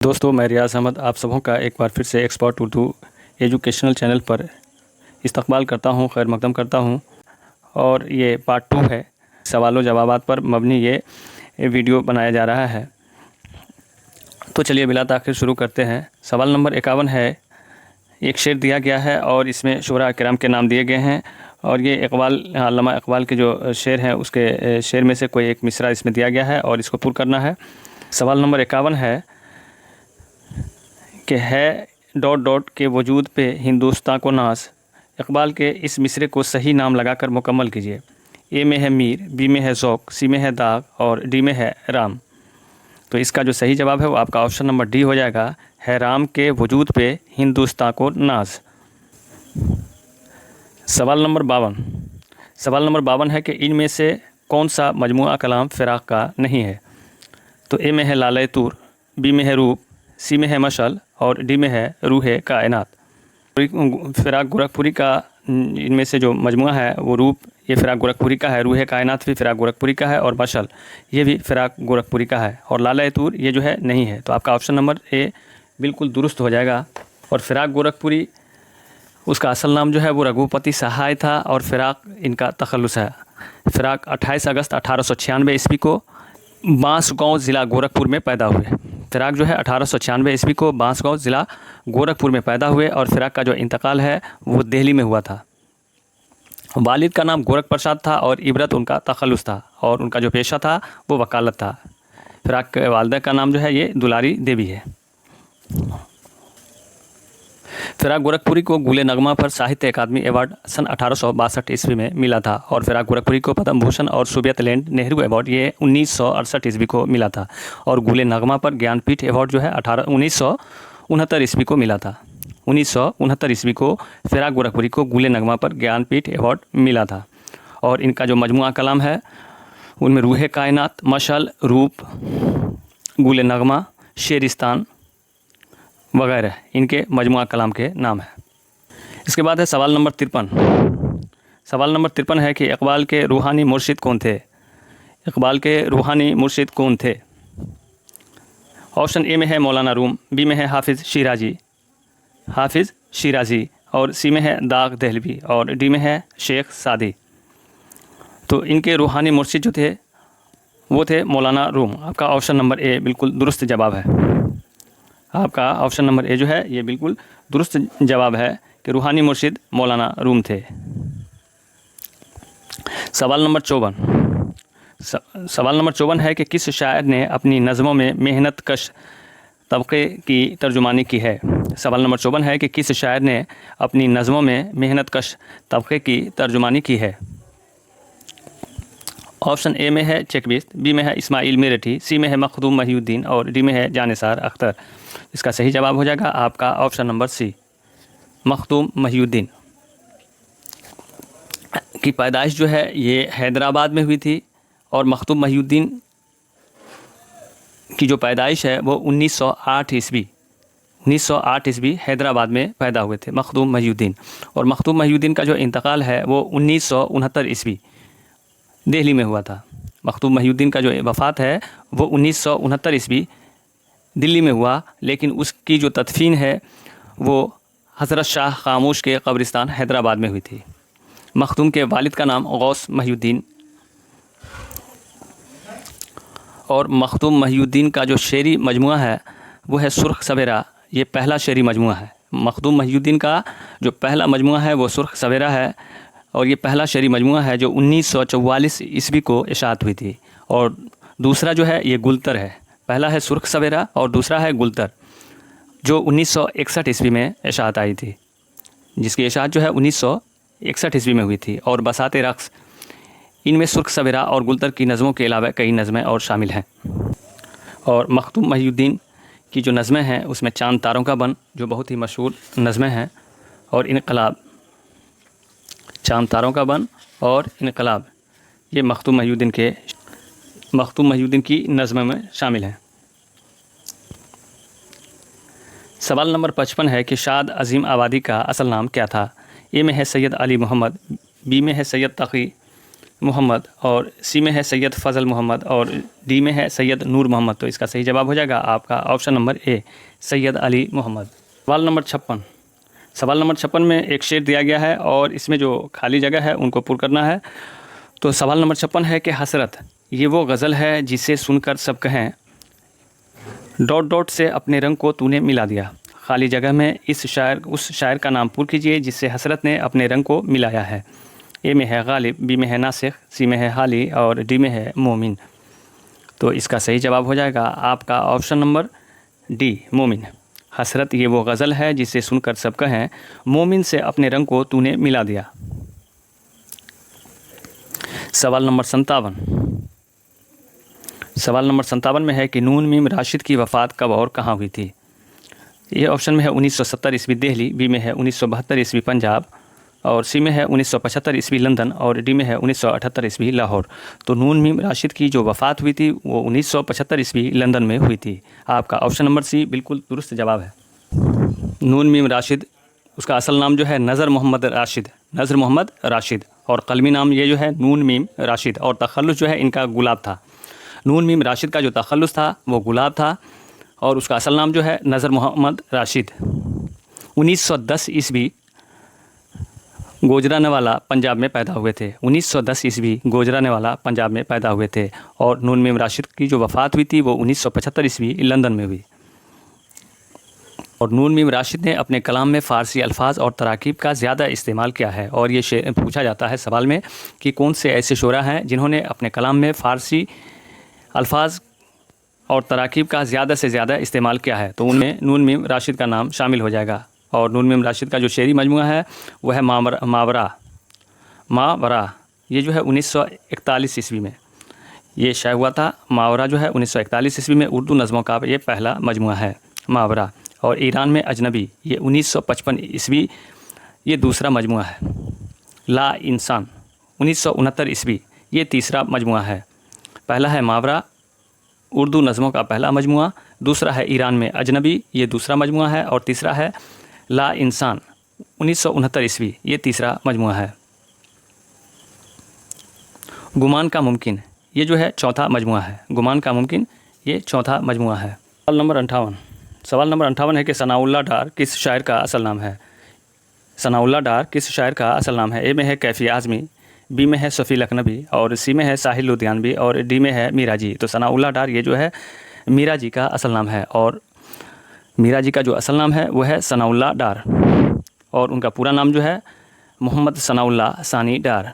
दोस्तों, मैं रियाज़ अहमद आप सबों का एक बार फिर से एक्सपर्ट उर्दू एजुकेशनल चैनल पर इस्तकबाल करता हूं, खैर मकदम करता हूं। और ये पार्ट 2 है। सवालों जवाबात पर मबनी ये वीडियो बनाया जा रहा है। तो चलिए बिला ताख़िर शुरू करते हैं। सवाल नंबर 51 है। एक शेर दिया गया है और इसमें शुरा किराम के नाम दिए गए हैं। और ये अल्लामा इक़बाल के जो शेर हैं उसके शेर में से कोई एक मिसरा इसमें दिया गया है और इसको पूरा करना है। सवाल नंबर 51 है कि है डॉट डॉट के वजूद पे हिंदुस्तान को नाज। इक़बाल के इस मिसरे को सही नाम लगाकर मुकम्मल कीजिए। ए में है मीर, बी में है ज़ौक़, सी में है दाग और डी में है राम। तो इसका जो सही जवाब है वो आपका ऑप्शन नंबर डी हो जाएगा, है राम के वजूद पे हिंदुस्तान को नाज। सवाल नंबर 52 है कि इनमें से कौन सा मजमुआ कलाम फ़िराक़ का नहीं है। तो ए में है लाले तूर, बी में है रूप, सी में है मशअल और डी में है रूहे कायनात। फ़िराक़ गोरखपुरी का इनमें से जो मजमुआ है वो रूप ये फ़िराक़ गोरखपुरी का है, रूहे कायनात भी फ़िराक़ गोरखपुरी का है और मशअल ये भी फ़िराक़ गोरखपुरी का है और लाला तूर ये जो है नहीं है। तो आपका ऑप्शन नंबर ए बिल्कुल दुरुस्त हो जाएगा। और फ़िराक़ गोरखपुरी उसका असल नाम जो है वो रघुपति सहाय था और फ़िराक़ इनका तख़ल्लुस है। फ़िराक़ 28 अगस्त 1896 ईस्वी को बांसगांव ज़िला गोरखपुर में पैदा हुए। फ़िराक़ जो है 1896 ईस्वी को बांसगांव ज़िला गोरखपुर में पैदा हुए और फ़िराक़ का जो इंतकाल है वो दिल्ली में हुआ था। वालिद का नाम गोरख प्रसाद था और इबरत उनका तख़ल्लुस था और उनका जो पेशा था वो वकालत था। फ़िराक़ के वालिदा का नाम जो है ये दुलारी देवी है। फ़िराक़ गोरखपुरी को गुले नगमा पर साहित्य अकादमी अवार्ड सन 1862 ईस्वी में मिला था और फ़िराक़ गोरखपुरी को पद्म भूषण और सोवियत नेहरू अवार्ड ये 1968 ईस्वी को मिला था और गुले नगमा पर ज्ञानपीठ अवार्ड जो है 1969 ईस्वी को मिला था। 1969 ईस्वी को फ़िराक़ गोरखपुरी को गुले नगमा पर ज्ञानपीठ अवार्ड मिला था। और इनका जो मजमुआ कलाम है उनमें रूहे कायनात, मशअल, रूप, गुले नगमा, शेरिस्तान वगैरह इनके मजमुआ कलाम के नाम है। इसके बाद है सवाल नंबर 53। सवाल नंबर 53 है कि इक़बाल के रूहानी मुर्शिद कौन थे। इक़बाल के रूहानी मुर्शिद कौन थे। ऑप्शन ए में है मौलाना रूम, बी में है हाफिज़ शिराज़ी और सी में है दाग दहलवी और डी में है शेख सादी। तो इनके रूहानी मुर्शिद जो थे वो थे मौलाना रूम। आपका ऑप्शन नंबर ए बिल्कुल दुरुस्त जवाब है। आपका ऑप्शन नंबर ए जो है ये बिल्कुल दुरुस्त जवाब है कि रूहानी मुर्शिद मौलाना रूम थे। सवाल नंबर 54 है कि किस शायर ने अपनी नज़मों में मेहनत कश तबक़े की तर्जुमानी की है। सवाल नंबर 54 है कि किस शायर ने अपनी नज़मों में मेहनत कश तबक़े की तर्जुमानी की है। ऑप्शन ए में है चेकबिस्त, बी में है इस्माइल मेरठी, सी में है मखदूम महिउद्दीन और डी में है जानिसार अख्तर। इसका सही जवाब हो जाएगा आपका ऑप्शन नंबर सी, मखदूम महिउद्दीन। की पैदाइश जो है ये हैदराबाद में हुई थी और मखदूम महिउद्दीन की जो पैदाइश है वो 1908 ईस्वी हैदराबाद में पैदा हुए थे मखदूम महिउद्दीन। और मखदूम महिउद्दीन का जो इंतकाल है वो 1969 ईस्वी दिल्ली में हुआ था। मखदूम महिउद्दीन का जो वफ़ात है वो 1969 ईस्वी दिल्ली में हुआ, लेकिन उसकी जो तदफीन है वो हज़रत शाह खामोश के कब्रिस्तान हैदराबाद में हुई थी। मखदूम के वालिद का नाम गौस महिउद्दीन और मखदूम महिउद्दीन का जो शेरी मजमुआ है वो है सुर्ख सवेरा। ये पहला शेरी मजमुआ है। मखदूम महिउद्दीन का जो पहला मजमुआ है वो सुर्ख सवेरा है और ये पहला शेरी मजमुआ है जो 1944 ईस्वी को इशाअत हुई थी। और दूसरा जो है ये गुलतर है। पहला है सुर्ख सवेरा और दूसरा है गुलतर जो 1961 ईस्वी में इशाअत आई थी, जिसकी इशाअत जो है 1961 ईस्वी में हुई थी। और बसाते रक़्स इनमें सुर्ख सवेरा और गुलतर की नज़मों के अलावा कई नज़में और शामिल हैं। और मखदूम महिउद्दीन की जो नज़में हैं उसमें चांद तारों का बन जो बहुत ही मशहूर नज़में हैं और इनकलाब, चांद तारों का बन और इनकलाब ये मखदूम महिउद्दीन की नज़म में शामिल हैं। सवाल नंबर 55 है कि शाद अज़ीम आबादी का असल नाम क्या था। ए में है सैयद अली मोहम्मद, बी में है सैयद तक़ी, मोहम्मद और सी में है सैयद फ़ज़ल मोहम्मद और डी में है सैयद नूर मोहम्मद। तो इसका सही जवाब हो जाएगा आपका option number A, Syed Ali Mohammad. सवाल नंबर 56। सवाल नंबर 56 में एक शेर दिया गया है और इसमें जो खाली जगह है उनको पूर्ण करना है। तो सवाल नंबर 56 है कि हसरत ये वो गज़ल है जिसे सुनकर सब कहें डॉट डॉट से अपने रंग को तूने मिला दिया। खाली जगह में उस शायर का नाम पूर्ण कीजिए जिससे हसरत ने अपने रंग को मिलाया है। ए में है गालिब, बी में है नासिख, सी में है हाली और डी में है मोमिन। तो इसका सही जवाब हो जाएगा आपका ऑप्शन नंबर डी, मोमिन। हसरत ये वो गज़ल है जिसे सुनकर सब कहें मोमिन से अपने रंग को तूने मिला दिया। सवाल नंबर 57। सवाल नंबर 57 में है कि नून मीम राशिद की वफ़ात कब और कहाँ हुई थी। ये ऑप्शन में है 1970 ईस्वी दिल्ली, बी में है 1972 ईस्वी पंजाब और सी में है 1975 ईस्वी लंदन और डी में है 1978 ईस्वी लाहौर। तो नून मीम राशिद की जो वफ़ात हुई थी वो 1975 ईस्वी लंदन में हुई थी। आपका ऑप्शन नंबर सी बिल्कुल दुरुस्त जवाब है। नून मीम राशिद, उसका असल नाम जो है नज़र मोहम्मद राशिद, नज़र मोहम्मद राशिद और कलमी नाम ये जो है नून मीम राशिद और तखल्लुस जो है इनका गुलाब था। नून मीम राशिद का जो तखल्लुस था वो गुलाब था और उसका असल नाम जो है नज़र मोहम्मद राशिद। 1910 ईस्वी गुजरानवाला पंजाब में पैदा हुए थे। 1910 ईस्वी गुजरानवाला पंजाब में पैदा हुए थे और नून मीम राशिद की जो वफ़ात हुई थी वो 1975 ईस्वी लंदन में हुई। और नून मीम राशिद ने अपने कलाम में फ़ारसी अल्फाज और तराकीब का ज़्यादा इस्तेमाल किया है और ये पूछा जाता है सवाल में कि कौन से ऐसे शोरा हैं जिन्होंने अपने कलाम में फ़ारसी अल्फाज और तराकीब का ज़्यादा से ज़्यादा इस्तेमाल किया है। तो उनमें नून मीम राशिद का नाम शामिल हो जाएगा। और नून मीम राशिद का जो शेरी मजमूआ है वह है मावरा। ये जो है 1941 ईस्वी में ये शाया हुआ था। मावरा जो है 1941 ईस्वी में उर्दू नज़मों का ये पहला मजमूआ है मावरा। और ईरान में अजनबी ये 1955 ईस्वी ये दूसरा मजमूआ है। ला इंसान 1969 ईस्वी ये तीसरा मजमूआ है। पहला है मावरा उर्दू नज़मों का पहला मजमूआ, दूसरा है ईरान में अजनबी ये दूसरा मजमूआ है और तीसरा है ला इंसान 1969 ईस्वी ये तीसरा मजमूआ है। गुमान का मुमकिन ये जो है चौथा मजमूआ है। गुमान का मुमकिन ये चौथा मजमूआ है। सवाल नंबर 58। सवाल नंबर 58 है कि सनाउल्लाह डार किस शायर का असल नाम है। सनाउल्लाह डार किस शायर का असल नाम है। ए में है कैफ़ी आज़मी, बी में है सफ़ी लखनवी और सी में है साहिल लुधियानवी और डी में है मीरा जी। तो सनाउल्लाह डार ये जो है मीरा जी का असल नाम है और मीरा जी का जो असल नाम है वो है सनाउल्लाह डार और उनका पूरा नाम जो है मोहम्मद सनाउल्लाह सानी डार।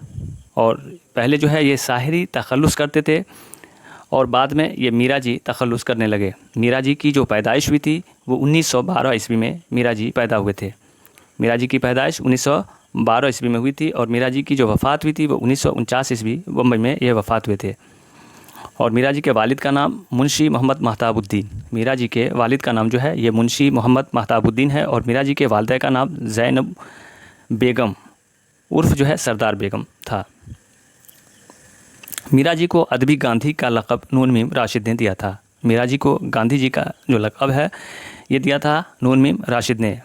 और पहले जो है ये साहिरी तखल्लुस करते थे और बाद में ये मीरा जी तखल्लुस करने लगे। मीरा जी की जो पैदाइश हुई थी वो 1912 ईस्वी में मीरा जी पैदा हुए थे। मीरा जी की पैदाइश 1912 ईस्वी में हुई थी और मीरा जी की जो वफ़ात हुई थी वो 1949 ईस्वी बम्बई में ये वफ़ात हुए थे। और मीरा जी के वालिद का नाम मुंशी मोहम्मद महताबुद्दीन, मीरा जी के वालिद का नाम जो है ये मुंशी मोहम्मद महताबुद्दीन है और मीरा जी के वालिदा का नाम ज़ैनब बेगम उर्फ़ जो है सरदार बेगम था। मीरा जी को अदबी गांधी का लक़ब नून मीम राशिद ने दिया था। मीरा जी को गांधी जी का जो लक़ब है ये दिया था नून मीम राशिद ने।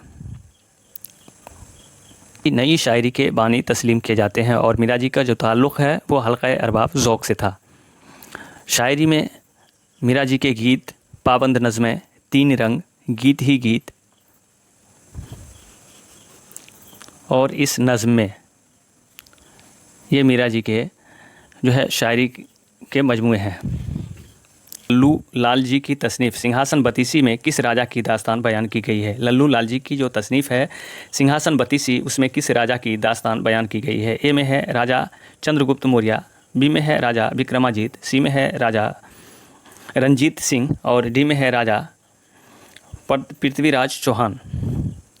नई शायरी के बानी तस्लीम किए जाते हैं और मीरा जी का जो ताल्लुक़ है वो हल्क़ा अरबाब ज़ौक़ से था। शायरी में मीरा जी के गीत, पाबंद नज़में, तीन रंग, गीत ही गीत और इस नज़्म में ये मीरा जी के जो है शायरी के मजमूए हैं। लल्लू लाल जी की तसनीफ़ सिंहासन बतीसी में किस राजा की दास्तान बयान की गई है। लल्लू लाल जी की जो तसनीफ़ है सिंहासन बतीसी उसमें किस राजा की दास्तान बयान की गई है। ए में है राजा चंद्रगुप्त मौर्य, बी में है राजा विक्रमाजीत, सी में है राजा रंजीत सिंह और डी में है राजा पृथ्वीराज चौहान।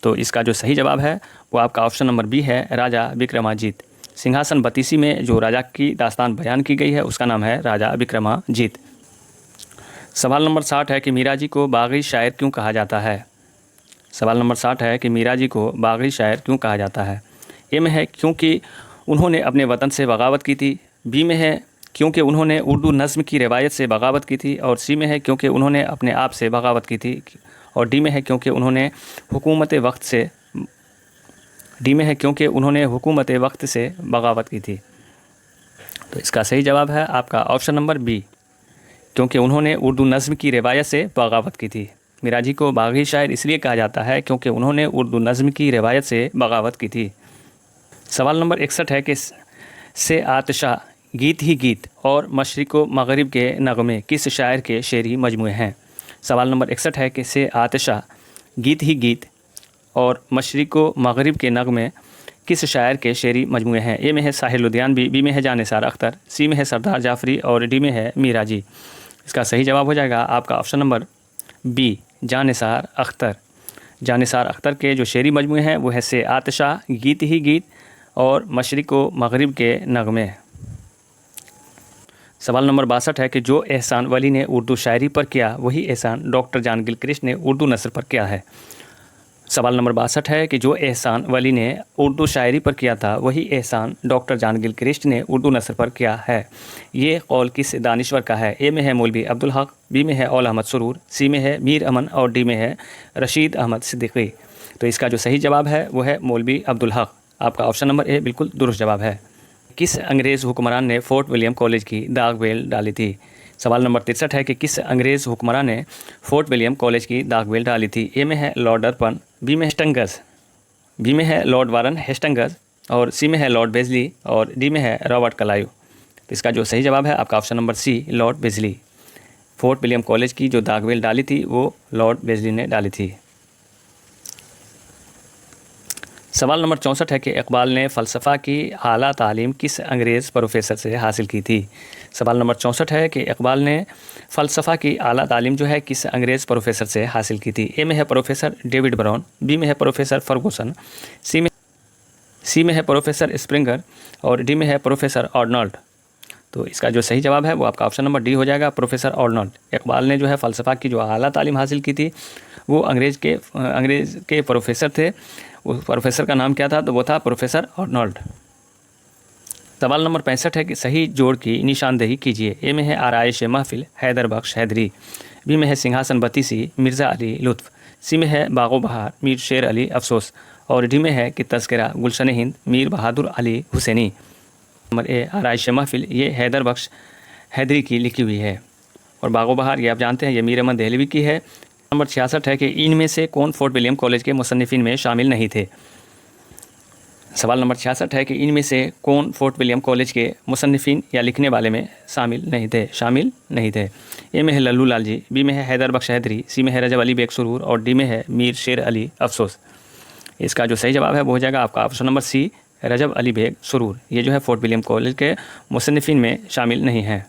तो इसका जो सही जवाब है वो आपका ऑप्शन नंबर बी है, राजा विक्रमाजीत। सिंहासन बतीसी में जो राजा की दास्तान बयान की गई है उसका नाम है राजा विक्रमाजीत। सवाल नंबर 60 है कि मीरा जी को बाग़ी शायर क्यों कहा जाता है। सवाल नंबर 60 है कि मीरा जी को बाग़ी शायर क्यों कहा जाता है। ए में है क्योंकि उन्होंने अपने वतन से बगावत की थी, बी में है क्योंकि उन्होंने उर्दू नज़्म की रिवायत से बगावत की थी और सी में है क्योंकि उन्होंने अपने आप से बगावत की थी और डी में है क्योंकि उन्होंने हुकूमत वक्त से बगावत की थी। तो इसका सही जवाब है आपका ऑप्शन नंबर बी, क्योंकि उन्होंने उर्दू नज़्म की रिवायत से बगावत की थी। मिराजी को बागी शायर इसलिए कहा जाता है क्योंकि उन्होंने उर्दू नज़्म की रिवायत से बगावत की थी। सवाल नंबर 61 है कि से आतशा, गीत ही गीत और मशरिक़ व मग़रिब के नगमे किस शायर के शेरी मजमूए हैं। सवाल नंबर 61 है कि से आतशा, गीत ही गीत और मशरिक़ व मग़रिब के नगमे किस शायर के शेरी मजमूए हैं। ए में है साहिर लुधियानवी, बी में है जानिसार अख्तर, सी में है सरदार जाफ़री और डी में है मीराजी। इसका सही जवाब हो जाएगा आपका option number B, Jan Nisar Akhtar. Jan Nisar Akhtar के जो शेरी मजमूए हैं वो है से आतशा, गीत ही गीत और मशरिक़ व मग़रिब के नगमे। सवाल नंबर 62 है कि जो एहसान वली ने उर्दू शायरी पर किया वही एहसान डॉक्टर जान गिलक्रिस्ट ने उर्दू नस्र पर किया है। सवाल नंबर 62 है कि जो एहसान वली ने उर्दू शायरी पर किया था वही एहसान डॉक्टर जान गिलक्रिस्ट ने उर्दू नस्र पर किया है। ये कौल किस दानिश्वर का है। ए में है मौलवी अब्दुल हक, बी में है औल अहमद सुरूर, सी में है मीर अमन और डी में है रशीद अहमद सिद्दीकी। तो इसका जो सही जवाब है वो है मौलवी अब्दुल हक। आपका ऑप्शन नंबर ए बिल्कुल दुरुस्त जवाब है। किस अंग्रेज़ हुक्मरान ने फ़ोर्ट विलियम कॉलेज की दाग बेल डाली थी। सवाल नंबर 63 है कि किस अंग्रेज़ हुक्मरान ने फ़ोर्ट विलियम कॉलेज की दाग बेल डाली थी। ए में है लॉर्ड अर्पन, बी में हेस्टिंग्स, बी में है लॉर्ड वारन हेस्टिंग्स और सी में है लॉर्ड बेजली और डी में है रॉबर्ट क्लाइव। तो इसका जो सही जवाब है आपका option number C, Lord Wellesley. Fort William College की जो दाग बेल डाली थी वो लॉर्ड बेजली ने डाली थी। सवाल नंबर 64 है कि इकबाल ने फ़लसफ़ा की आला तालीम किस अंग्रेज़ प्रोफ़ेसर से हासिल की थी। सवाल नंबर 64 है कि इकबाल ने फ़लसफ़ा की आला तालीम जो है किस अंग्रेज़ प्रोफ़ेसर से हासिल की थी। ए में है प्रोफ़ेसर डेविड ब्राउन, बी में है प्रोफ़ेसर फर्गूसन, सी में है प्रोफ़ेसर स्प्रिंगर और डी में है प्रोफ़ेसर ऑर्नल्ड। तो इसका जो सही जवाब है वो आपका ऑप्शन नंबर डी हो जाएगा, प्रोफ़ेसर ऑर्नल्ड। इकबाल ने जो है फ़लसफ़ा की जो आला तालीम हासिल की थी वो अंग्रेज़ के प्रोफ़ेसर थे। उस प्रोफ़ेसर का नाम क्या था, तो वो था प्रोफ़ेसर ऑर्नल्ड। सवाल नंबर 65 है कि सही जोड़ की निशानदेही कीजिए। ए में है आराइश महफिल हैदर बख्श हैदरी, बी में है सिंहासन बतीसी मिर्ज़ा अली लुत्फ़, सी में है बागो बहार मीर शेर अली अफसोस और डी में है कि तज़किरा गुलशन हिंद मीर बहादुर अली हुसैनी। नंबर ए आराइश महफिल ये हैदर बख्श हैदरी की लिखी हुई है और बागो बहार ये आप जानते हैं ये मीर अहमद दहलवी की है। नंबर 66 है कि इनमें से कौन फ़ोर्ट विलियम कॉलेज के मुसन्निफ़ीन में शामिल नहीं थे। सवाल नंबर 66 है कि इनमें से कौन फ़ोर्ट विलियम कॉलेज के मुसन्निफ़ीन या लिखने वाले में शामिल नहीं थे। ए में है लल्लू लाल जी, बी में है हैदर बख्श हैदरी, सी में है रजब अली बेग सुरूर और डी में है मीर शेर अली अफसोस। इसका जो सही जवाब है वो हो जाएगा आपका ऑप्शन नंबर सी, रजब अली बेग सुरूर। ये जो है फ़ोर्ट विलियम कॉलेज के मुसन्निफ़ीन में शामिल नहीं है।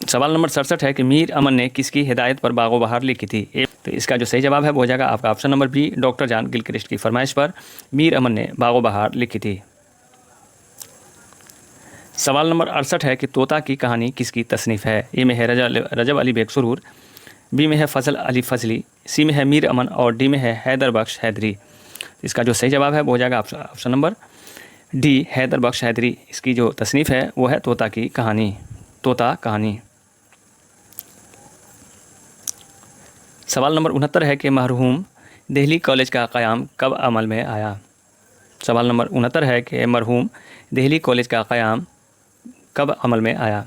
सवाल नंबर 67 है कि मीर अमन ने किसकी हिदायत पर बागो बहार लिखी थी। तो इसका जो सही जवाब है वो हो जाएगा आपका ऑप्शन नंबर बी, डॉक्टर जान गिलक्रिस्ट की फरमाइश पर मीर अमन ने बागो बहार लिखी थी। सवाल नंबर 68 है कि तोता की कहानी किसकी तसनीफ़ है। ए में है रजब अली बेग सुरूर, बी में है फ़ज़ल अली फ़ज़ली, सी में है मीर अमन और डी में है हैदर बख्श हैदरी। इसका जो सही जवाब है वो हो जाएगा ऑप्शन नंबर डी, हैदर बख्श हैदरी। इसकी जो तसनीफ़ है वो है तोता की कहानी, तोता कहानी। सवाल नंबर 69 है कि मरहूम दिल्ली कॉलेज का क़याम कब अमल में आया। सवाल नंबर 69 है कि मरहूम दिल्ली कॉलेज का क़याम कब अमल में आया।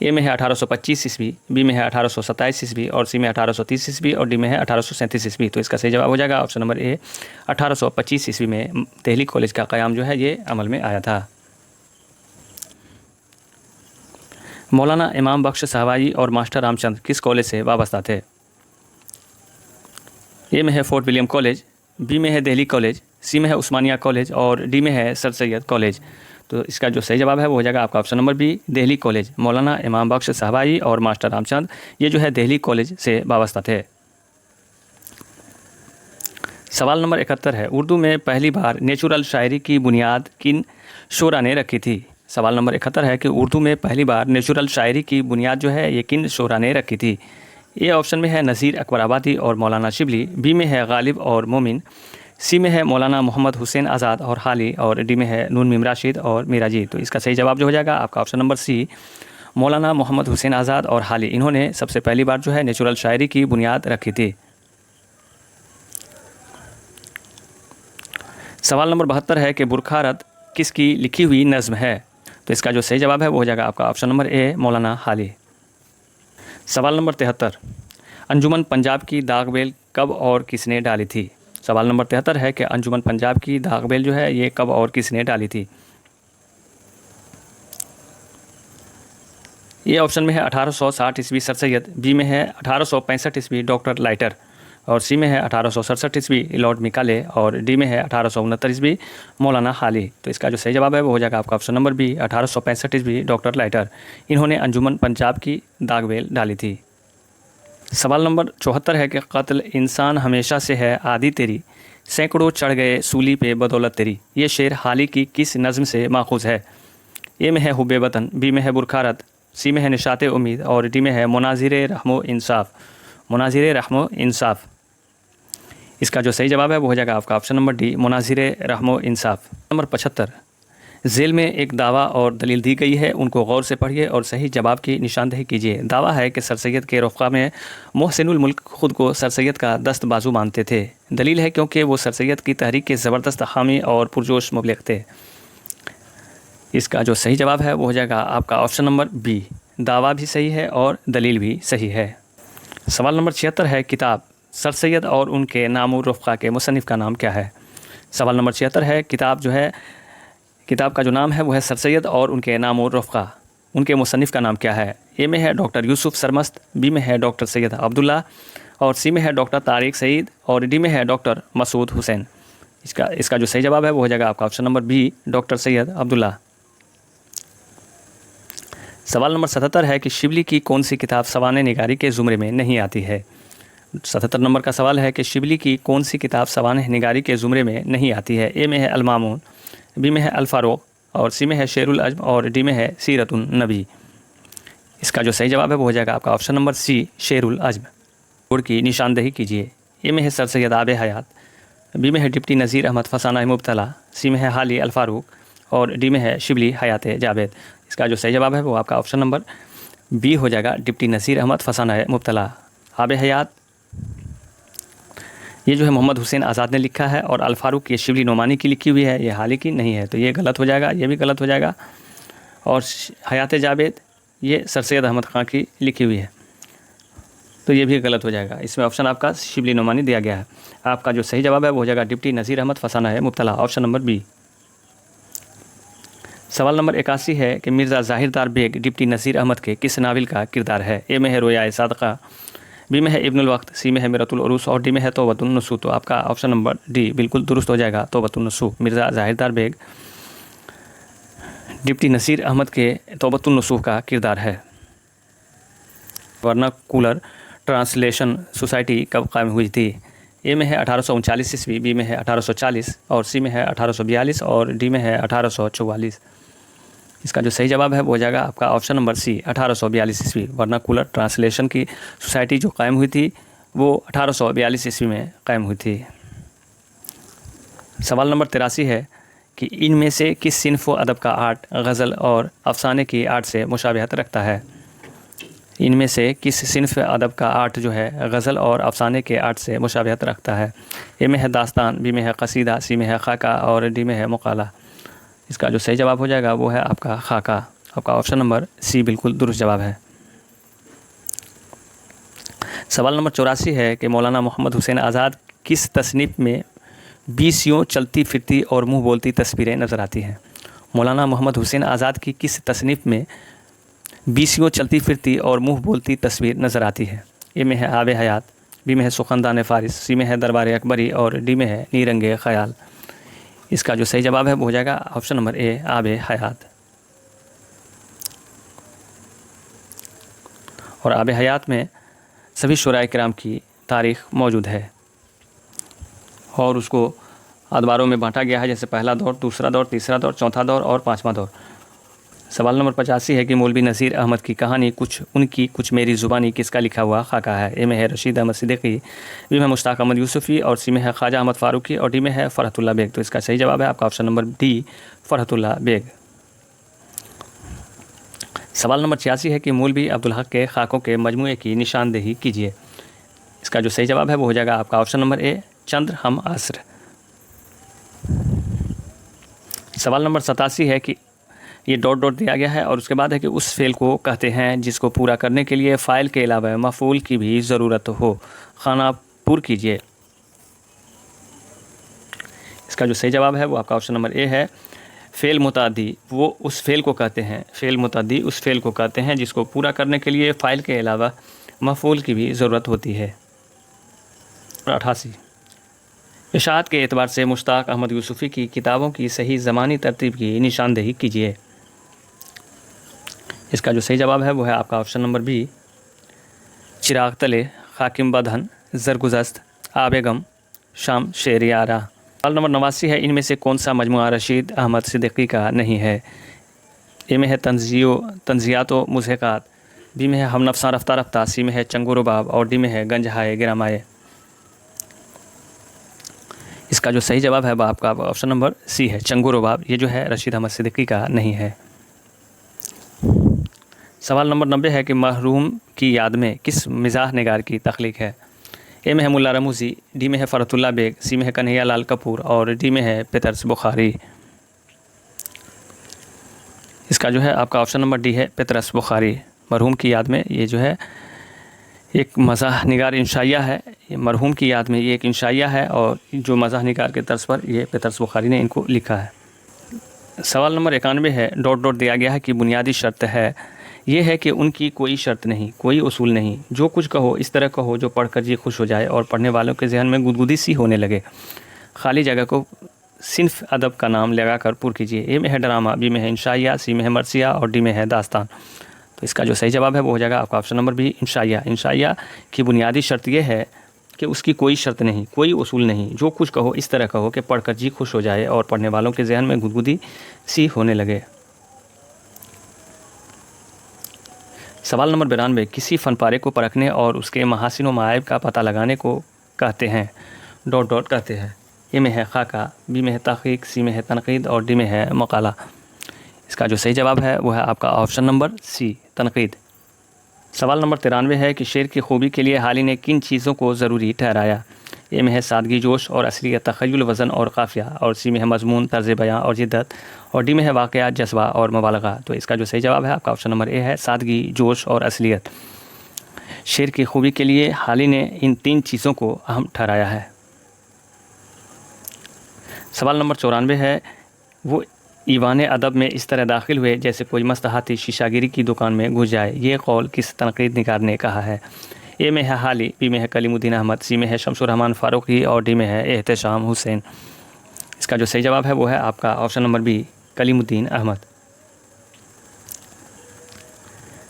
ए में है 1825 ईस्वी, बी में है 1827 ईस्वी और सी में 1830 ईस्वी और डी में है 1837 ईस्वी। तो इसका सही जवाब हो जाएगा ऑप्शन नंबर ए, 1825 ईस्वी में दिल्ली कॉलेज का क़याम जो है ये अमल में आया था। मौलाना इमाम बख्श साहबाई और मास्टर रामचंद्र किस कॉलेज से वाबस्ता थे। ए में है फ़ोर्ट विलियम कॉलेज, बी में है दिल्ली कॉलेज, सी में है उस्मानिया कॉलेज और डी में है सर सैयद कॉलेज। तो इसका जो सही जवाब है वो हो जाएगा आपका option number B, Delhi College. Maulana Imam बख्श साहबाई और मास्टर रामचंद ये जो है दिल्ली कॉलेज से वाबस्ता थे। सवाल नंबर 71 है, उर्दू में पहली बार नेचुरल शायरी की बुनियाद किन शोरा ने रखी थी। सवाल नंबर 71 है कि उर्दू में पहली बार नेचुरल शायरी की बुनियाद जो है ये किन शोरा ने रखी थी। ए ऑप्शन में है नज़ीर अकबर आबादी और मौलाना शिबली, बी में है गालिब और मोमिन, सी में है मौलाना मोहम्मद हुसैन आज़ाद और हाली और डी में है नून मीम राशिद और मीराजी। तो इसका सही जवाब जो हो जाएगा आपका ऑप्शन नंबर सी, मौलाना मोहम्मद हुसैन आज़ाद और हाली। इन्होंने सबसे पहली बार जो है नेचुरल शायरी की बुनियाद रखी थी। सवाल नंबर 72 है कि बुरखारत किसकी लिखी हुई नज़्म है। तो इसका जो सही जवाब है वो हो जाएगा आपका ऑप्शन नंबर ए, मौलाना हाली। सवाल नंबर 73, अंजुमन पंजाब की दागबेल कब और किसने डाली थी? सवाल नंबर 73 है कि अंजुमन पंजाब की दागबेल जो है ये कब और किसने डाली थी? ये ऑप्शन में है 1860 ईस्वी सर सैयद, बी में है 1865 ईस्वी डॉक्टर लाइटर, और सी में है 1867 ईस्वी लॉर्ड मिकाले, और डी में है 1869 ईस्वी मौलाना हाली। तो इसका जो सही जवाब है वो हो जाएगा आपका ऑप्शन नंबर बी, 1865 ईस्वी डॉक्टर लाइटर। इन्होंने अंजुमन पंजाब की दागबेल डाली थी। सवाल नंबर 74 है कि कत्ल इंसान हमेशा से है आदि तेरी, सैकड़ों चढ़ गए सूली पे बदौलत तेरी, ये शेर हाली की किस नज़्म से माखूज़ है? ए में है हुब्बे वतन, बी में है बुरखारत, सी में है निशाते उम्मीद, और डी में है मुनाजिरे रहमो इंसाफ। मुनाजिरे रहमो इंसाफ। इसका जो सही जवाब है वो हो जाएगा आपका ऑप्शन नंबर डी, मुनाजिरे रहमो इंसाफ। नंबर 75, झेल में एक दावा और दलील दी गई है, उनको गौर से पढ़िए और सही जवाब की निशानदेही कीजिए। दावा है कि सर सैयद के रफ़्क़ा में मोहसिनुल मुल्क खुद को सर सैयद का दस्त बाजू मानते थे। दलील है क्योंकि वो सर सैयद की तहरीक के ज़बरदस्त हामी और पुरजोश मुबलिग थे। इसका जो सही जवाब है वो हो जाएगा आपका ऑप्शन नंबर बी, दावा भी सही है और दलील भी सही है। सवाल नंबर 76 है, किताब सर सैयद और उनके नामो रफ़्क़ा के मुसन्निफ़ का नाम क्या है? सवाल नंबर 76 है, किताब जो है, किताब का जो नाम है वो है सर सैयद और उनके नामो रफ़्क़ा, उनके मुसन्निफ़ का नाम क्या है? ए में है डॉक्टर यूसुफ़ सरमस्त, बी में है डॉक्टर सैयद अब्दुल्ला, और सी में है डॉक्टर तारिक सईद, और डी में है डॉक्टर मसूद हुसैन। इसका जो सही जवाब है वो हो जाएगा आपका option number B, doctor Syed Abdullah. सवाल नंबर 77 है कि शिबली की कौन सी किताब सवाने निगारी के ज़ुमरे में नहीं आती है? 77 नंबर का सवाल है कि शिबली की कौन सी किताब सवाने निगारी के ज़ुमरे में नहीं आती है? ए में है अल मामून, बी में है अल फ़ारूक़, और सी में है शेरुल अज़्म, और डी में है सीरतुन नबी। इसका जो सही जवाब है वो हो जाएगा आपका ऑप्शन नंबर सी, शेरुल अज़्म। बोर्ड की निशानदेही कीजिए। ए में है सर सैयद आब हयात, बी में है डिप्टी नज़ीर अहमद फसाना मुब्तला, सी में है हाली अल फ़ारूक़, और डी में है शिबली हयात जावेद। इसका जो सही जवाब है वो आपका ऑप्शन नंबर बी हो जाएगा, डिप्टी नज़ीर अहमद फसाना मुब्तला। आब हयात ये जो है मोहम्मद हुसैन आज़ाद ने लिखा है, और अल फ़ारूक़ ये शिबली नोमानी की लिखी हुई है, ये हाली की नहीं है, तो ये गलत हो जाएगा, ये भी गलत हो जाएगा। और हयात जावेद ये सर सैयद अहमद ख़ान की लिखी हुई है, तो ये भी गलत हो जाएगा। इसमें ऑप्शन आपका शिबली नोमानी दिया गया है। आपका जो सही जवाब है वो हो जाएगा डिप्टी नज़ीर अहमद फसाना मुब्तला, ऑप्शन नंबर बी। सवाल नंबर 81 है कि मिर्ज़ा ज़ाहिरदार बेग डिप्टी नज़ीर अहमद के किस नावल का किरदार है? ए में है रोया सादका, बी में है इब्नुल वक्त, सी में है मिरतुल उरूस, और डी में है तौबतुन नसूह। तो आपका ऑप्शन नंबर डी बिल्कुल दुरुस्त हो जाएगा, तौबतुन नसूह। मिर्ज़ा ज़ाहिरदार बेग डिप्टी नज़ीर अहमद के तौबतुन नसूह का किरदार है। वर्नाकुलर ट्रांसलेशन सोसाइटी कब कायम हुई थी? ए में है 1839 ईस्वी, बी में है 1840, और सी में है 1842, और डी में है 1844। इसका जो सही जवाब है वो हो जाएगा आपका ऑप्शन नंबर सी, 1842 ईस्वी। वर्नाकुलर ट्रांसलेशन की सोसाइटी जो कायम हुई थी वो 1842 ईस्वी में कायम हुई थी। सवाल नंबर 83 है कि इनमें से किस सिन्फ़ व अदब का आर्ट गज़ल और अफसाने की आर्ट से मुशाबहत रखता है? इनमें से किस सिन्फ़ अदब का आर्ट जो है गज़ल और अफसाने के आर्ट से मुशाबहत रखता है? ए में है दास्तान, बी में है कसीदा, सी में है खाका, और डी में है मुकाला। इसका जो सही जवाब हो जाएगा वो है आपका खाका। आपका ऑप्शन नंबर सी बिल्कुल दुरुस्त जवाब है। सवाल नंबर 84 है कि मौलाना मोहम्मद हुसैन आज़ाद किस तसनीफ़ में 20 यूँ चलती फिरती और मुँह बोलती तस्वीरें नज़र आती हैं? मौलाना मोहम्मद हुसैन आज़ाद की किस तसनीफ़ में 20 यूँ चलती फिरती और मुँह बोलती तस्वीर नज़र आती है? ए में है आब हयात, बी में है सुखनदान फ़ारिस, सी में है दरबार अकबरी, और डी में है नीरंगे ख़याल। इसका जो सही जवाब है वो हो जाएगा ऑप्शन नंबर ए, आब हयात। और आब हयात में सभी शुराए किराम की तारीख़ मौजूद है, और उसको अदवारों में बांटा गया है, जैसे पहला दौर, दूसरा दौर, तीसरा दौर, चौथा दौर और पाँचवा दौर। सवाल नंबर 85 है कि मौलवी नज़ीर अहमद की कहानी कुछ मेरी ज़ुबानी किसका लिखा हुआ खाका है? ए में है रशीद अहमद सिद्दीकी, बी में मुश्ताक अहमद यूसुफ़ी, और सी में है ख्वाजा अहमद फ़ारूकी, और डी में है फ़रहतुल्लाह बेग। तो इसका सही जवाब है आपका ऑप्शन नंबर डी, फ़रहतुल्लाह बेग। सवाल नंबर 86 है कि मौलवी अब्दुल हक के खाकों के मजमूए की निशानदेही कीजिए। इसका जो सही जवाब है वो हो जाएगा आपका ऑप्शन नंबर ए, चंद्र हम असर। सवाल नंबर 87 है कि ये डॉट डॉट दिया गया है और उसके बाद है कि उस फ़ेल को कहते हैं जिसको पूरा करने के लिए फ़ाइल के अलावा मफ़ऊल की भी ज़रूरत हो। खाना पुर कीजिए। इसका जो सही जवाब है वो आपका ऑप्शन नंबर ए है। फ़ेल मुतादी वो उस फ़ेल को कहते हैं, फ़ेल मुतादी उस फ़ेल को कहते हैं जिसको पूरा करने के लिए फ़ाइल के अलावा मफ़ऊल की भी ज़रूरत होती है। 88 इशाअत के एतबार से मुश्ताक अहमद यूसुफ़ी की किताबों की सही ज़मानी तरतीब की निशानदेही कीजिए। इसका जो सही जवाब है वो है आपका ऑप्शन नंबर बी। चिराग तले, हाकिम बदहन, ज़रगुज़श्त, आबे गम, शाम शेर आरा। सवाल नंबर 89 है, इनमें से कौन सा मजमुआ रशीद अहमद सिद्दीकी का नहीं है? ए में है तंज़ियात व मुज़हिक़ात, बी में है हम नफ्सा रफ्ता रफ्ता, सी में है चंगो रुबाब और डी में है गंज हाय गिरामाए। इसका जो सही जवाब है वह आपका ऑप्शन नंबर सी है, चंगो रुबाब। ये जो है रशीद अहमद सिद्दीकी का नहीं है। सवाल नंबर 90 है कि महरूम की याद में किस मिज़ाह निगार की तख्लीक है? ए में है मुल्ला रमूज़ी, डी में है फ़रतुल्ला बेग, सी में है कन्हैया लाल कपूर और डी में है पेतरस बुखारी। इसका जो है आपका ऑप्शन नंबर डी है, पेतरस बुखारी। मरहूम की याद में ये जो है एक मज़ाह निगार इंशाइया है। ये मरहूम की याद में ये एक इंशाइया है और जो मज़ाह निगार के तर्ज पर ये पेतरस बुखारी ने इनको लिखा है। सवाल नंबर 91 है, डॉट डॉट दिया गया है कि बुनियादी शर्त है, ये है कि उनकी कोई शर्त नहीं, कोई उसूल नहीं, जो कुछ कहो इस तरह कहो जो पढ़कर जी खुश हो जाए और पढ़ने वालों के जहन में गुदगुदी सी होने लगे। खाली जगह को सिन्फ अदब का नाम लगाकर पुर कीजिए। ए में है ड्रामा, बी में है इंशाइया, सी में है मरसिया और डी में है दास्तान। तो इसका जो सही जवाब है वो हो जाएगा आपका ऑप्शन नंबर बी, इंशाइया। इंशाइया की बुनियादी शर्त यह है कि उसकी कोई शर्त नहीं, कोई उसूल नहीं, जो कुछ कहो इस तरह कहो कि पढ़कर जी खुश हो जाए और पढ़ने वालों के जहन में गुदगुदी सी होने लगे। सवाल नंबर 92, किसी फ़नपारे को परखने और उसके महासिन व मायब का पता लगाने को कहते हैं, डॉट डॉट कहते हैं। ए में है खाका, बी में है तहक़ीक़, सी में है तनक़ीद और डी में है मक़ाला। इसका जो सही जवाब है वो है आपका ऑप्शन नंबर सी, तनक़ीद। सवाल नंबर 93 है कि शेर की खूबी के लिए हाली ने किन चीज़ों को ज़रूरी ठहराया? ए में है सादगी, जोश और असलियत, तख़य्युल, वज़न और काफ़िया और सी में है मज़मून, तर्ज़ बयां और जिद्दत और डी में है वाक़या, जज्बा और मुबालगा। तो इसका जो सही जवाब है आपका ऑप्शन नंबर ए है, सादगी, जोश और असलियत। शेर की खूबी के लिए हाली ने इन 3 चीज़ों को अहम ठहराया है। सवाल नंबर 94 है, वो ईवान अदब में इस तरह दाखिल हुए जैसे कोई मस्त हाथी शीशागिरी की दुकान में घुस जाए, ये कौल किस तनक़ीद निगार ने कहा है? ए में है हाली, बी में है कलीमुद्दीन अहमद, सी में है शमसुर रहमान फ़ारूक़ी और डी में है एहतशाम हुसैन। इसका जो सही जवाब है वो है आपका option number B, Kalimuddin Ahmad.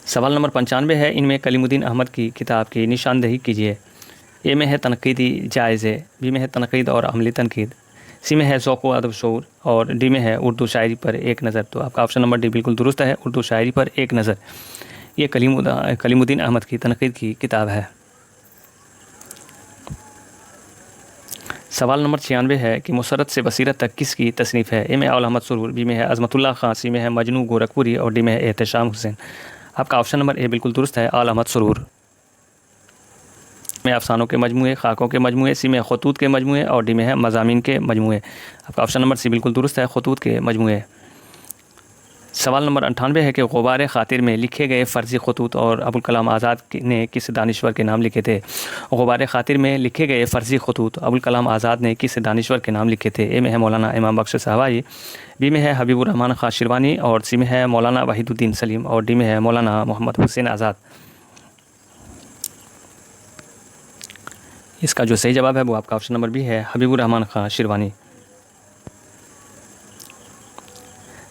सवाल नंबर 95 है, इनमें कलीमुद्दीन अहमद की किताब की निशानदेही कीजिए। ए में है तनक़ीदी जायज़े, बी में है तनक़ीद और अमली तनक़ीद, सी में है ज़ौक़ व अदब शऊर और डी में है उर्दू शायरी पर एक नज़र। तो आपका ऑप्शन नंबर डी बिल्कुल दुरुस्त है, उर्दू शायरी पर एक नज़र। ये कलीमुद्दीन अहमद की तनक़ीद की किताब है। सवाल नंबर 96 है कि मुसरत से बसीरत तक किसकी तसनीफ़ है? ए में औल अहमद सुरूर, बी में है अज़मतुल्लाह खां, सी में है मजनू गोरखपुरी और डी में है एहतशाम हुसैन। आपका ऑप्शन नंबर ए बिल्कुल दुरुस्त है, औल अहमद सुरूर। में अफसानों के मजमूए, खाकों के मजमूए, सी में खतूत के मजमूए और डी में है मज़ामीन के मजमूए। आपका ऑप्शन नंबर सी बिल्कुल दुरुस्त है, खतूत के मजमूए। सवाल नंबर 98 है कि गुबार ख़ातिर में लिखे गए फ़र्ज़ी खतूत और अबुल कलाम आज़ाद ने किस दानिश्वर के नाम लिखे थे? गुबार ख़ातिर में लिखे गए फ़र्ज़ी खतूत अबुल कलाम आज़ाद ने किस दानिश्वर के नाम लिखे थे? ए में है मौलाना इमाम बख्श साहबाई, बी में है हबीबुर रहमान खां शिरवानी और सी में है मौलाना वहीदुद्दीन सलीम और डी में है मौलाना मोहम्मद हुसैन आज़ाद। इसका जो सही जवाब है वो आपका ऑप्शन नंबर बी है, हबीबुर रहमान खां शिरवानी।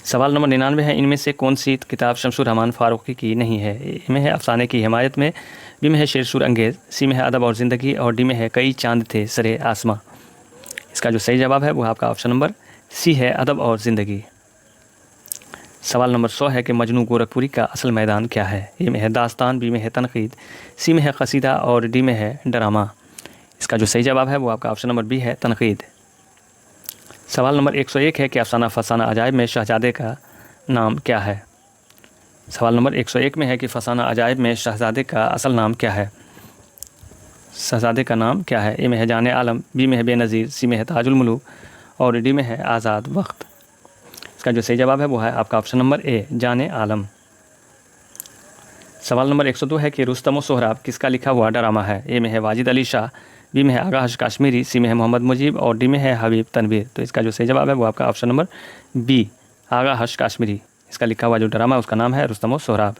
सवाल नंबर 99 है, इनमें से कौन सी किताब शमसुर रहमान फ़ारूक़ी की नहीं है? ए में है अफसाने की हिमायत में, बी में है शेर शुर अंगेज़, सी में है अदब और ज़िंदगी और डी में है कई चांद थे सरे आसमां। इसका जो सही जवाब है वो आपका ऑप्शन नंबर सी है, अदब और ज़िंदगी। सवाल नंबर 100 है कि मजनू गोरखपुरी का असल मैदान क्या है? ए में है दास्तान, बी में है तनक़ीद, सी में है क़सीदा और डी में है ड्रामा। इसका जो सही जवाब है वो आपका ऑप्शन नंबर बी है, तनक़ीद। सवाल नंबर 101 है कि अफसाना फ़साना अजायब में शहज़ादे का नाम क्या है? सवाल नंबर 101 में है कि फ़साना अजायब में शहज़ादे का असल नाम क्या है? शहज़ादे का नाम क्या है? ए में है जाने आलम, बी में है बेनज़ीर, सी में है ताजुल मुलूक और डी में है आज़ाद वक्त। इसका जो सही जवाब है वो है आपका ऑप्शन नंबर ए, जाने आलम। सवाल नंबर 102 है कि रुस्तम और सोहराब किसका लिखा हुआ ड्रामा है? ए में है वाजिद अली शाह, बी में है आगा हर्ष काश्मीरी, सी में है मोहम्मद मुजीब और डी में है हबीब तनवीर। तो इसका जो सही जवाब है वो आपका ऑप्शन नंबर बी, आगा हर्ष काश्मीरी। इसका लिखा हुआ जो ड्रामा है उसका नाम है रुस्तम और सोहराब।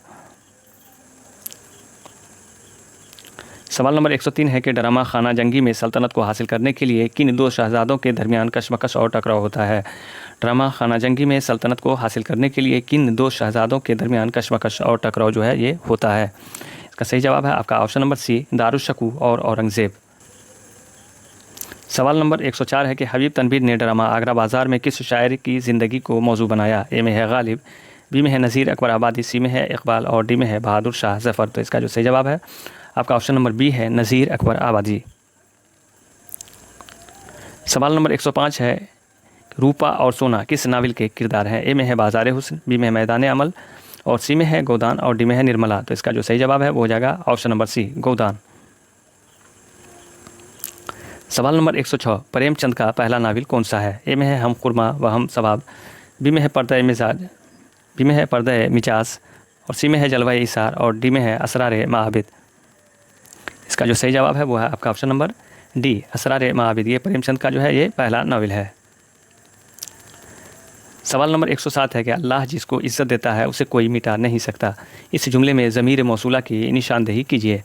सवाल नंबर 103 है कि ड्रामा खाना जंगी में सल्तनत को हासिल करने के लिए किन दो शहजादों के दरमियान कशमकश और टकराव होता है? ड्रामा खाना जंगी में सल्तनत को हासिल करने के लिए किन दो शहजादों के दरमियान कशमकश और टकराव जो है ये होता है? इसका सही जवाब है आपका ऑप्शन नंबर सी, दारुशकू और औरंगज़ेब। सवाल नंबर 104 है कि हबीब तनवीर ने ड्रामा आगरा बाज़ार में किस शायर की ज़िंदगी को मौजू बनाया? ए में है गालिब, बी में है नज़ीर अकबर आबादी, सी में है इकबाल और डी में है बहादुर शाह ज़फ़र। तो इसका जो सही जवाब है आपका ऑप्शन नंबर बी है, नज़ीर अकबर आबादी। सवाल नंबर 105 है रूपा और सोना किस नावल के किरदार हैं? ए में है बाज़ार हुस्न, बी में है मैदान अमल और सी में है गोदान और डी में है निर्मला। तो इसका जो सही जवाब है वो हो जाएगा ऑप्शन नंबर सी, गोदान। सवाल नंबर 106 प्रेमचंद का पहला नावल कौन सा है? ए में है हम खुरमा व हम सवाब, बी में है पर्दा मिजाज, बी में है पर्दा मिजाज और सी में है जलवाए इसार और डी में है असरार महाबिद। इसका जो सही जवाब है वो है आपका ऑप्शन नंबर डी, असरार महाबिद। ये प्रेमचंद का जो है ये पहला नावल है। सवाल नंबर 107 है कि अल्लाह जिसको इज़्ज़त देता है उसे कोई मिटा नहीं सकता। इस जुमले में ज़मीर मौसूला की निशानदेही कीजिए।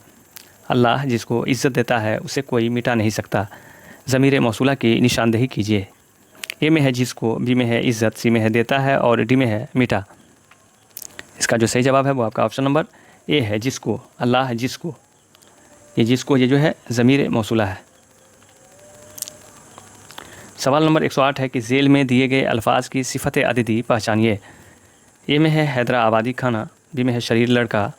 अल्लाह जिसको इज़्ज़त देता है उसे कोई मिटा नहीं सकता, ज़मीर मौसूला की निशानदेही कीजिए। ए में है जिसको, बी में है इज़्ज़त, सी में है देता है और डी में है मिटा। इसका जो सही जवाब है वो आपका ऑप्शन नंबर ए है, जिसको। अल्लाह जिसको, ये जिसको ये जो है ज़मीर मौसूला है। सवाल नंबर 108 है कि झेल में दिए गए अल्फाज की सिफत अददी पहचानिए। ए में है हैदराबादी खाना, बी में है शरीर लड़का,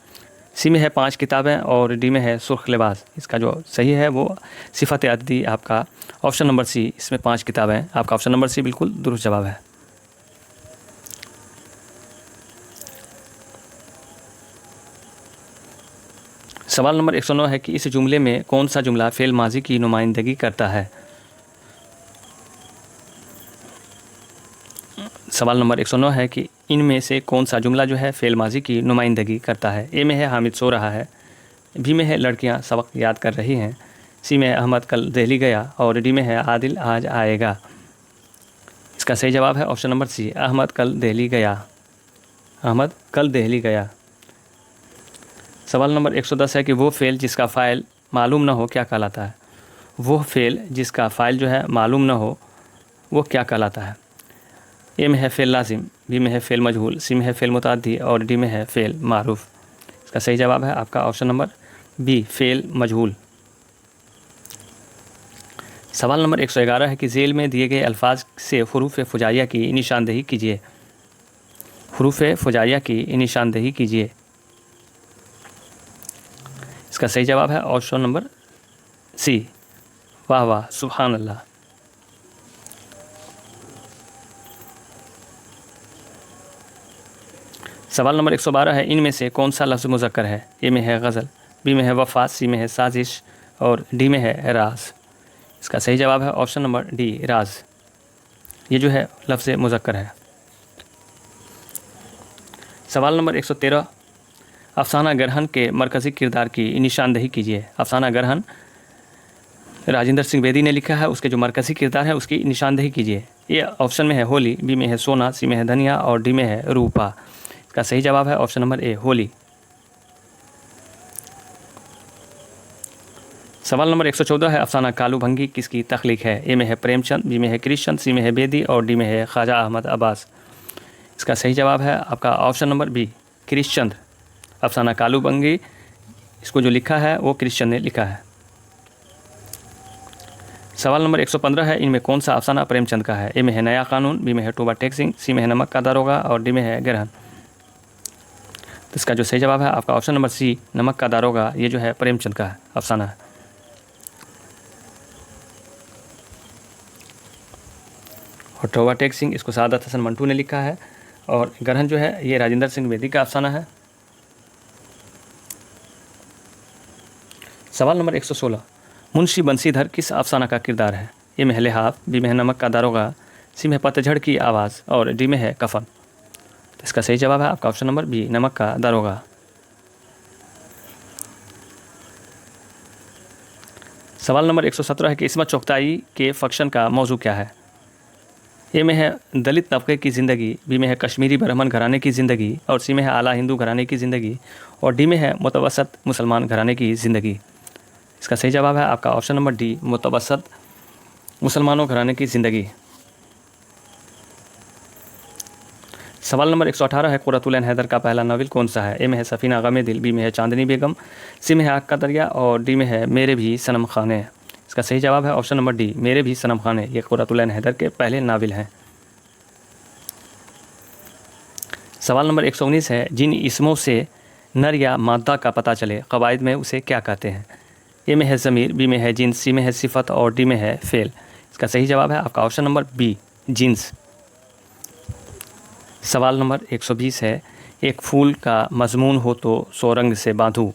सी में है 5 किताबें और डी में है सुर्ख लिबास। इसका जो सही है वो सिफत अददी आपका ऑप्शन नंबर सी, इसमें 5 किताबें। आपका ऑप्शन नंबर सी बिल्कुल दुरुस्त जवाब है। सवाल नंबर 109 है कि इस जुमले में कौन सा जुमला फ़ेल माजी की नुमाइंदगी करता है? सवाल नंबर 109 है कि इनमें से कौन सा जुमला जो है फ़ेल माजी की नुमाइंदगी करता है? ए में है हामिद सो रहा है, बी में है लड़कियां सबक याद कर रही हैं, सी में है अहमद कल दिल्ली गया और डी में है आदिल आज आएगा। इसका सही जवाब है ऑप्शन नंबर सी, अहमद कल दिल्ली गया। अहमद कल दिल्ली गया। सवाल नंबर 110 है कि वो फ़ेल जिसका फ़ाइल मालूम ना हो क्या कहलाता है? वो फ़ेल जिसका फ़ाइल जो है मालूम ना हो वो क्या कहलाता है? ए में है फ़ेल लाजिम, बी में है फ़ेल मजहूल, सी में है फ़ेल मुताद्दी और डी में है फ़ेल मारूफ। इसका सही जवाब है आपका ऑप्शन नंबर बी, फ़ेल मजहूल। सवाल नंबर 111 है कि झेल में दिए गए अल्फाज से हरूफ फुजाइया की निशानदेही कीजिए। हरूफ फुजाइया की निशानदेही कीजिए। इसका सही जवाब है ऑप्शन नंबर सी, वाह वाह सुभान अल्लाह। सवाल नंबर 112 है इनमें से कौन सा लफ्ज़ मुज़क्कर है? ए में है गज़ल, बी में है वफ़ा, सी में है साजिश और डी में है राज। इसका सही जवाब है ऑप्शन नंबर डी, राज। ये जो है लफ्ज़ मुज़क्कर है। सवाल नंबर 113 अफसाना गरहन के मरकज़ी किरदार की निशानदेही कीजिए। अफसाना गरहन राजेंद्र सिंह बेदी ने लिखा है, उसके जो मरकज़ी किरदार है उसकी निशानदेही कीजिए। ए ऑप्शन में है होली, बी में है सोना, सी में है धनिया और डी में है रूपा। इसका सही जवाब है ऑप्शन नंबर ए, होली। सवाल नंबर 114 है अफसाना कालू भंगी किसकी तख्लीक है? ए में है प्रेमचंद, बी में है कृष्ण, सी में है बेदी और डी में है ख्वाजा अहमद अब्बास। इसका सही जवाब है आपका ऑप्शन नंबर बी, कृष्ण। अफसाना कालू भंगी इसको जो लिखा है वो कृष्ण ने लिखा है। सवाल नंबर 115 है इनमें कौन सा अफसाना प्रेमचंद का है? ए में है नया कानून, बी में है टोबा टैक्सिंग, सी में है नमक का दारोगा और डी में है ग्रहण। तो इसका जो सही जवाब है आपका ऑप्शन नंबर सी, नमक का दारोगा। ये जो है प्रेमचंद का अफसाना है। और टोबा टैक्सिंग इसको सादत हसन मंटू ने लिखा है और ग्रहण जो है ये राजेंद्र सिंह बेदी का अफसाना है। सवाल नंबर 116 मुंशी बंसीधर किस अफसाना का किरदार है? ए में है लिहाफ, बी में है नमक का दारोगा, सी में है पतझड़ की आवाज़ और डी में है कफन। तो इसका सही जवाब है आपका ऑप्शन नंबर बी, नमक का दारोगा। सवाल नंबर 117 है कि इस्मत चुगताई के फंक्शन का मौजू क्या है। ए में है दलित तबके की ज़िंदगी, बी में है कश्मीरी ब्राह्मण घराने की ज़िंदगी और सी में है आला हिंदू घराने की ज़िंदगी और डी में है मुतवसत मुसलमान घराने की ज़िंदगी। इसका सही जवाब है आपका ऑप्शन नंबर डी, मुतवसत मुसलमानों घराने की ज़िंदगी। सवाल नंबर 118 है कुर्रतुल ऐन हैदर का पहला नावल कौन सा है। ए में है सफ़ीना गम दिल, बी में है चांदनी बेगम, सी में है आग का दरिया और डी में है मेरे भी सनम खाने। इसका सही जवाब है ऑप्शन नंबर डी, मेरे भी सनम खाने। ये कुर्रतुल ऐन हैदर के पहले नावल हैं। सवाल नंबर 119 है जिन इसमों से नर या मादा का पता चले कवायद में उसे क्या कहते हैं। ए में है ज़मीर, बी में है जिन्स, सी में है सिफत और डी में है फ़ेल। इसका सही जवाब है आपका ऑप्शन नंबर बी, जिन्स। सवाल नंबर 120 है एक फूल का मज़मून हो तो सोरंग से बांधूँ।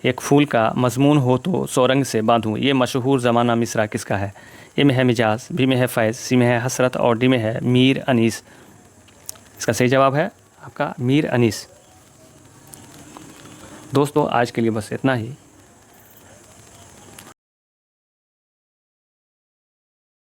एक फूल का मज़मून हो तो सोरंग से बांधूँ, ये मशहूर ज़माना मिसरा किसका है। ए में है मिजाज, बी में है फैज़, सी में है हसरत और डी में है मीर अनीस। इसका सही जवाब है आपका मीर अनीस। दोस्तों आज के लिए बस इतना ही।